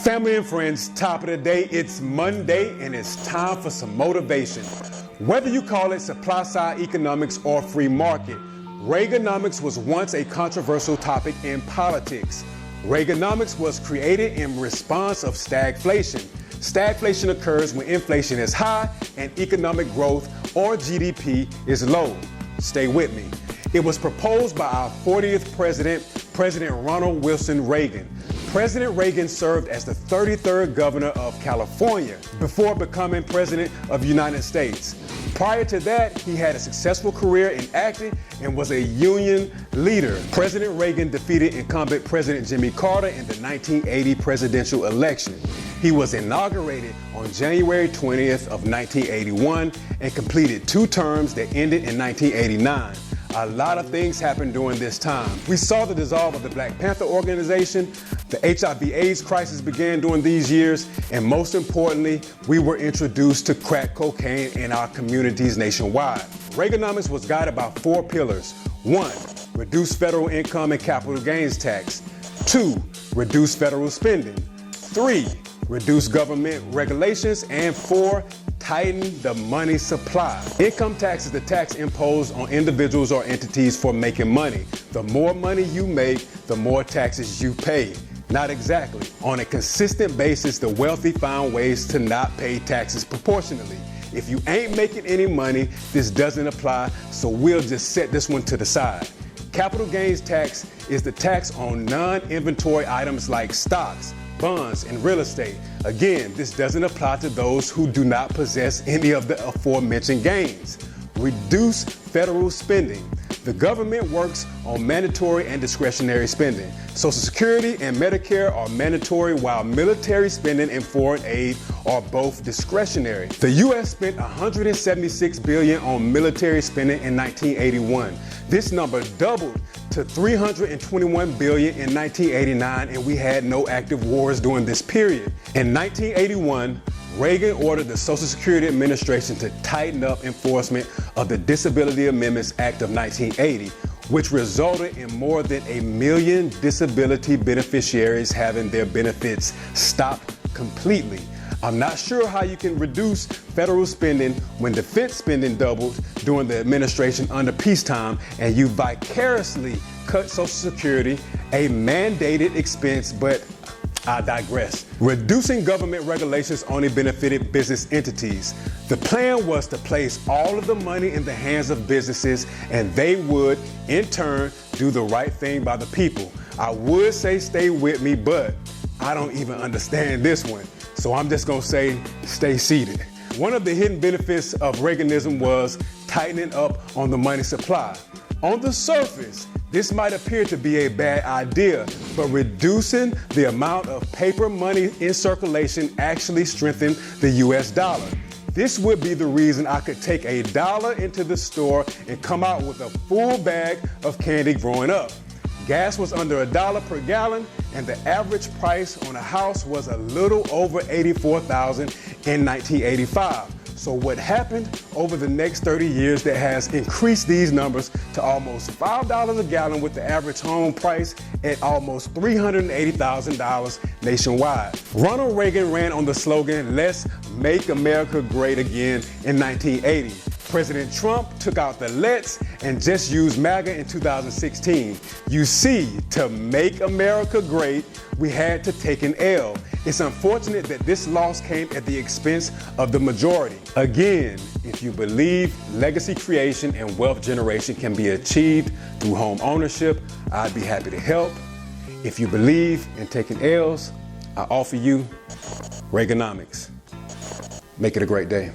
Family and friends, top of the day, it's Monday and it's time for some motivation. Whether you call it supply side economics or free market, Reaganomics was once a controversial topic in politics. Reaganomics was created in response of stagflation. Stagflation occurs when inflation is high and economic growth, or GDP, is low. Stay with me. It was proposed by our 40th President Ronald Wilson Reagan. President Reagan served as the 33rd governor of California before becoming president of the United States. Prior to that, he had a successful career in acting and was a union leader. President Reagan defeated incumbent President Jimmy Carter in the 1980 presidential election. He was inaugurated on January 20th of 1981 and completed 2 terms that ended in 1989. A lot of things happened during this time. We saw the dissolve of the Black Panther organization, the HIV/AIDS crisis began during these years, and most importantly, we were introduced to crack cocaine in our communities nationwide. Reaganomics was guided by 4 pillars. 1, reduce federal income and capital gains tax. 2, reduce federal spending. 3, reduce government regulations. And 4, tighten the money supply. Income tax is the tax imposed on individuals or entities for making money. The more money you make, the more taxes you pay. Not exactly. On a consistent basis, the wealthy found ways to not pay taxes proportionally. If you ain't making any money, this doesn't apply, so we'll just set this one to the side. Capital gains tax is the tax on non-inventory items like stocks, bonds, and real estate. Again, this doesn't apply to those who do not possess any of the aforementioned gains. Reduce federal spending. The government works on mandatory and discretionary spending. Social Security and Medicare are mandatory, while military spending and foreign aid are both discretionary. The U.S. spent $176 billion on military spending in 1981. This number doubled to $321 billion in 1989, and we had no active wars during this period. In 1981, Reagan ordered the Social Security Administration to tighten up enforcement of the Disability Amendments Act of 1980, which resulted in more than 1 million disability beneficiaries having their benefits stopped completely. I'm not sure how you can reduce federal spending when defense spending doubled during the administration under peacetime, and you vicariously cut Social Security, a mandated expense, but I digress. Reducing government regulations only benefited business entities. The plan was to place all of the money in the hands of businesses, and they would, in turn, do the right thing by the people. I would say stay with me, but I don't even understand this one. So I'm just gonna say, stay seated. One of the hidden benefits of Reaganism was tightening up on the money supply. On the surface, this might appear to be a bad idea, but reducing the amount of paper money in circulation actually strengthened the US dollar. This would be the reason I could take $1 into the store and come out with a full bag of candy growing up. Gas was under $1 per gallon, and the average price on a house was a little over $84,000 in 1985. So what happened over the next 30 years that has increased these numbers to almost $5 a gallon, with the average home price at almost $380,000 nationwide? Ronald Reagan ran on the slogan, "Let's make America great again," in 1980. President Trump took out the "let's" and just used MAGA in 2016. You see, to make America great, we had to take an L. It's unfortunate that this loss came at the expense of the majority. Again, if you believe legacy creation and wealth generation can be achieved through home ownership, I'd be happy to help. If you believe in taking L's, I offer you Reaganomics. Make it a great day.